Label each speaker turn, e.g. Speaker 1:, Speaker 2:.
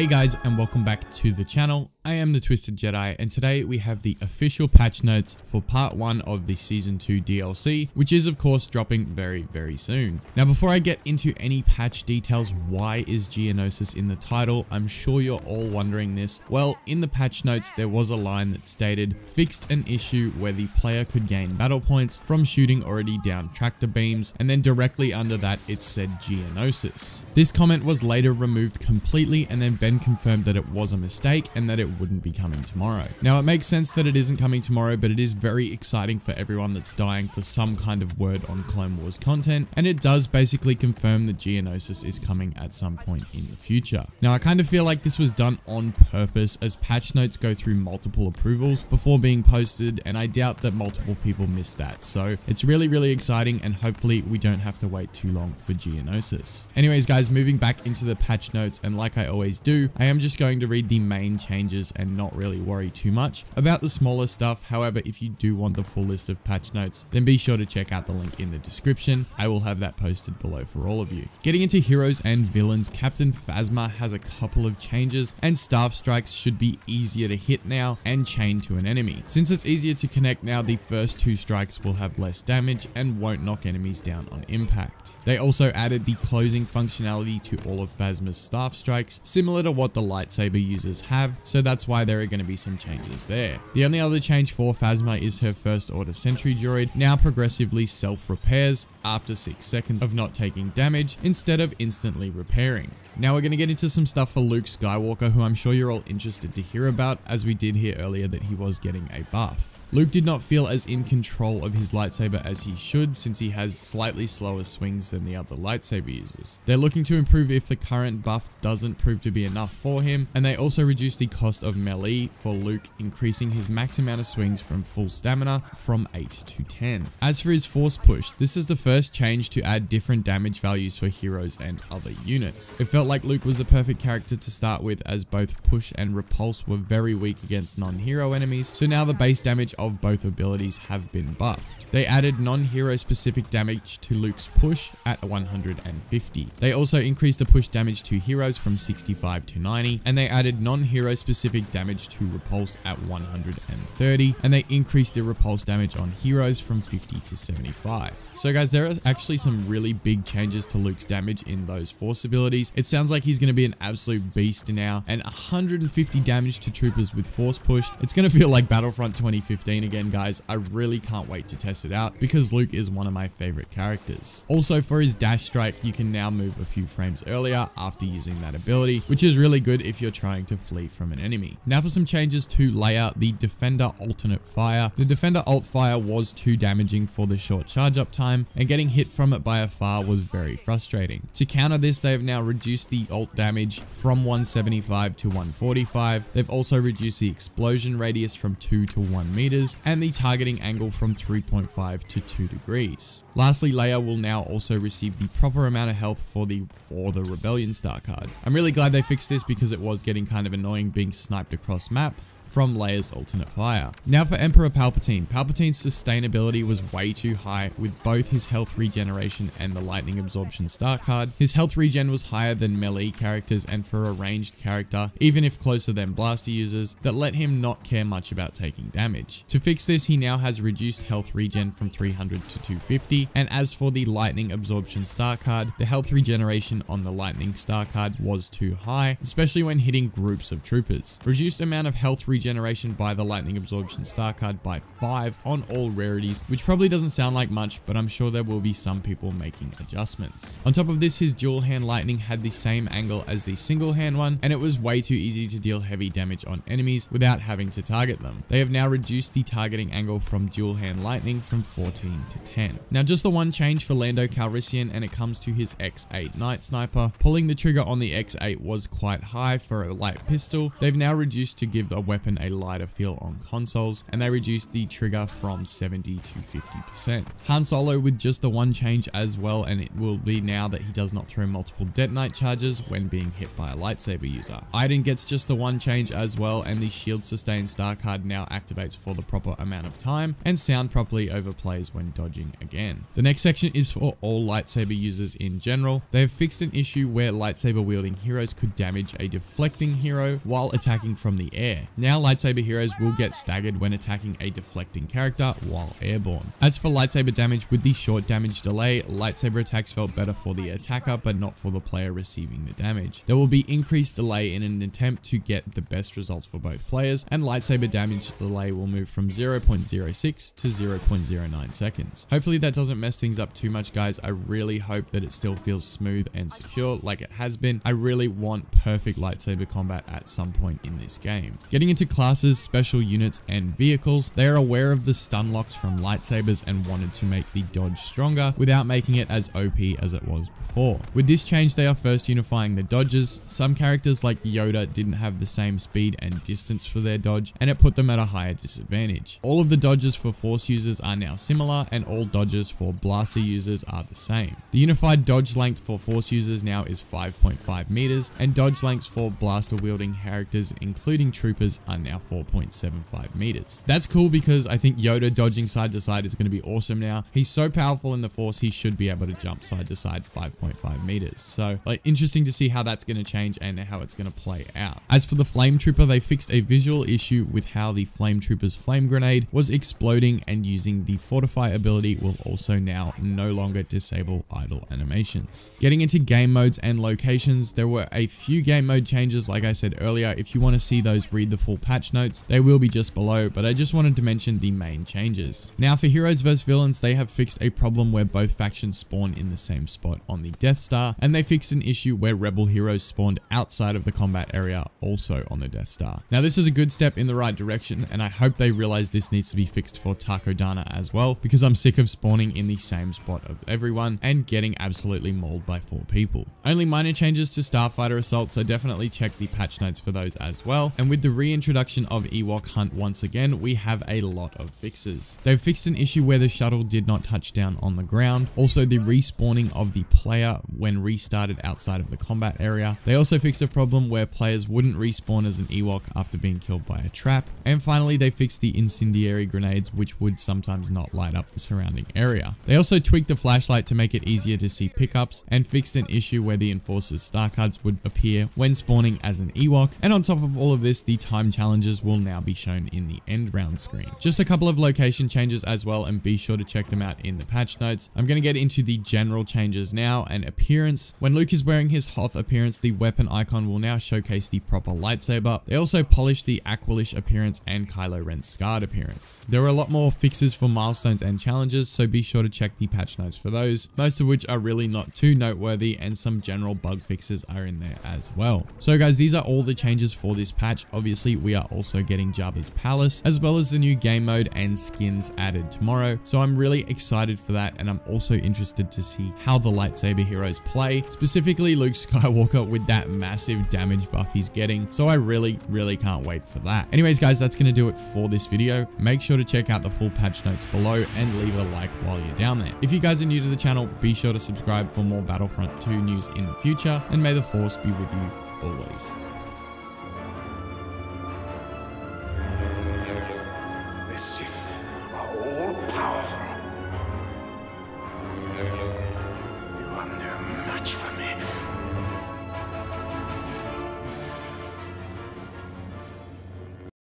Speaker 1: Hey guys, and welcome back to the channel. I am the Twisted Jedi, and today we have the official patch notes for part 1 of the Season 2 DLC, which is of course dropping very soon. Now before I get into any patch details, why is Geonosis in the title? I'm sure you're all wondering this. Well, in the patch notes there was a line that stated, fixed an issue where the player could gain battle points from shooting already down tractor beams, and then directly under that it said Geonosis. This comment was later removed completely, and then Ben confirmed that it was a mistake and that it wouldn't be coming tomorrow. Now it makes sense that it isn't coming tomorrow, but it is very exciting for everyone that's dying for some kind of word on Clone Wars content, and it does basically confirm that Geonosis is coming at some point in the future. Now I kind of feel like this was done on purpose, as patch notes go through multiple approvals before being posted, and I doubt that multiple people missed that, so it's really exciting, and hopefully we don't have to wait too long for Geonosis. Anyways guys, moving back into the patch notes, and like I always do, I am just going to read the main changes and not really worry too much about the smaller stuff. However, if you do want the full list of patch notes, then be sure to check out the link in the description. I will have that posted below for all of you. Getting into heroes and villains, Captain Phasma has a couple of changes, and staff strikes should be easier to hit now and chain to an enemy. Since it's easier to connect now, the first 2 strikes will have less damage and won't knock enemies down on impact. They also added the closing functionality to all of Phasma's staff strikes, similar to what the lightsaber users have, so that's why there are going to be some changes there. The only other change for Phasma is her first order sentry droid now progressively self-repairs after 6 seconds of not taking damage instead of instantly repairing. Now we're going to get into some stuff for Luke Skywalker, who I'm sure you're all interested to hear about, as we did hear earlier that he was getting a buff. Luke did not feel as in control of his lightsaber as he should, since he has slightly slower swings than the other lightsaber users. They're looking to improve if the current buff doesn't prove to be enough for him, and they also reduced the cost of melee for Luke, increasing his max amount of swings from full stamina from 8 to 10. As for his force push, this is the first change to add different damage values for heroes and other units. It felt like Luke was the perfect character to start with, as both push and repulse were very weak against non-hero enemies, so now the base damage of both abilities have been buffed. They added non-hero specific damage to Luke's push at 150. They also increased the push damage to heroes from 65 to 90, and they added non-hero specific damage to repulse at 130, and they increased the repulse damage on heroes from 50 to 75. So guys, there are actually some really big changes to Luke's damage in those force abilities. It sounds like he's going to be an absolute beast now, and 150 damage to troopers with force push. It's going to feel like Battlefront 2015 again, guys. I really can't wait to test it out, because Luke is one of my favorite characters. Also, for his dash strike, you can now move a few frames earlier after using that ability, which is really good if you're trying to flee from an enemy. Now for some changes to layout, the Defender alternate fire. The Defender alt fire was too damaging for the short charge up time, and getting hit from it by a far was very frustrating. To counter this, they have now reduced the alt damage from 175 to 145. They've also reduced the explosion radius from 2 to 1 meters, and the targeting angle from 3.5 to 2 degrees. Lastly, Leia will now also receive the proper amount of health for the Rebellion star card. I'm really glad they fixed this, because it was getting kind of annoying being sniped across map from Leia's alternate fire. Now for Emperor Palpatine. Palpatine's sustainability was way too high with both his health regeneration and the lightning absorption star card. His health regen was higher than melee characters, and for a ranged character, even if closer than blaster users, that let him not care much about taking damage. To fix this, he now has reduced health regen from 300 to 250, and as for the lightning absorption star card, the health regeneration on the lightning star card was too high, especially when hitting groups of troopers. Reduced amount of health regeneration by the lightning absorption star card by 5 on all rarities, which probably doesn't sound like much, but I'm sure there will be some people making adjustments. On top of this, his dual hand lightning had the same angle as the single hand one, and it was way too easy to deal heavy damage on enemies without having to target them. They have now reduced the targeting angle from dual hand lightning from 14 to 10. Now just the one change for Lando Calrissian, and it comes to his X8 Night Sniper. Pulling the trigger on the X8 was quite high for a light pistol. They've now reduced to give a weapon weapon a lighter feel on consoles, and they reduced the trigger from 70 to 50%. Han Solo with just the one change as well, and it will be now that he does not throw multiple detonite charges when being hit by a lightsaber user. Iden gets just the one change as well, and the shield sustain star card now activates for the proper amount of time, and sound properly overplays when dodging again. The next section is for all lightsaber users in general. They have fixed an issue where lightsaber wielding heroes could damage a deflecting hero while attacking from the air. Now lightsaber heroes will get staggered when attacking a deflecting character while airborne. As for lightsaber damage, with the short damage delay, lightsaber attacks felt better for the attacker but not for the player receiving the damage. There will be increased delay in an attempt to get the best results for both players, and lightsaber damage delay will move from 0.06 to 0.09 seconds. Hopefully that doesn't mess things up too much, guys. I really hope that it still feels smooth and secure like it has been. I really want perfect lightsaber combat at some point in this game. Getting into classes, special units, and vehicles, they are aware of the stun locks from lightsabers and wanted to make the dodge stronger without making it as OP as it was before. With this change, they are first unifying the dodges. Some characters like Yoda didn't have the same speed and distance for their dodge, and it put them at a higher disadvantage. All of the dodges for Force users are now similar, and all dodges for blaster users are the same. The unified dodge length for Force users now is 5.5 meters, and dodge lengths for blaster wielding characters, including troopers, are now 4.75 meters. That's cool because I think Yoda dodging side to side is going to be awesome now. He's so powerful in the Force, he should be able to jump side to side 5.5 meters. So like, interesting to see how that's going to change and how it's going to play out. As for the Flame Trooper, they fixed a visual issue with how the Flame Trooper's flame grenade was exploding, and using the Fortify ability will also now no longer disable idle animations. Getting into game modes and locations, there were a few game mode changes like I said earlier. If you want to see those, read the full patch notes. They will be just below, but I just wanted to mention the main changes. Now for heroes vs villains, they have fixed a problem where both factions spawn in the same spot on the Death Star, and they fixed an issue where rebel heroes spawned outside of the combat area also on the Death Star. Now this is a good step in the right direction, and I hope they realize this needs to be fixed for Takodana as well, because I'm sick of spawning in the same spot of everyone and getting absolutely mauled by 4 people. Only minor changes to Starfighter Assault, so definitely check the patch notes for those as well. And with the reintroduction of Ewok Hunt once again, we have a lot of fixes. They've fixed an issue where the shuttle did not touch down on the ground. Also the respawning of the player when restarted outside of the combat area. They also fixed a problem where players wouldn't respawn as an Ewok after being killed by a trap. And finally, they fixed the incendiary grenades, which would sometimes not light up the surrounding area. They also tweaked the flashlight to make it easier to see pickups, and fixed an issue where the Enforcer's star cards would appear when spawning as an Ewok. And on top of all of this, the time challenges will now be shown in the end round screen. Just a couple of location changes as well, and be sure to check them out in the patch notes. I'm going to get into the general changes now. And appearance. When Luke is wearing his Hoth appearance, the weapon icon will now showcase the proper lightsaber. They also polished the Aqualish appearance and Kylo Ren's scarred appearance. There were a lot more fixes for milestones and challenges, so be sure to check the patch notes for those, most of which are really not too noteworthy, and some general bug fixes are in there as well. So guys, these are all the changes for this patch. Obviously, we are also getting Jabba's Palace, as well as the new game mode and skins added tomorrow. So I'm really excited for that, and I'm also interested to see how the lightsaber heroes play, specifically Luke Skywalker with that massive damage buff he's getting. So I really can't wait for that. Anyways guys, that's going to do it for this video. Make sure to check out the full patch notes below and leave a like while you're down there. If you guys are new to the channel, be sure to subscribe for more Battlefront 2 news in the future, and may the Force be with you always.
Speaker 2: This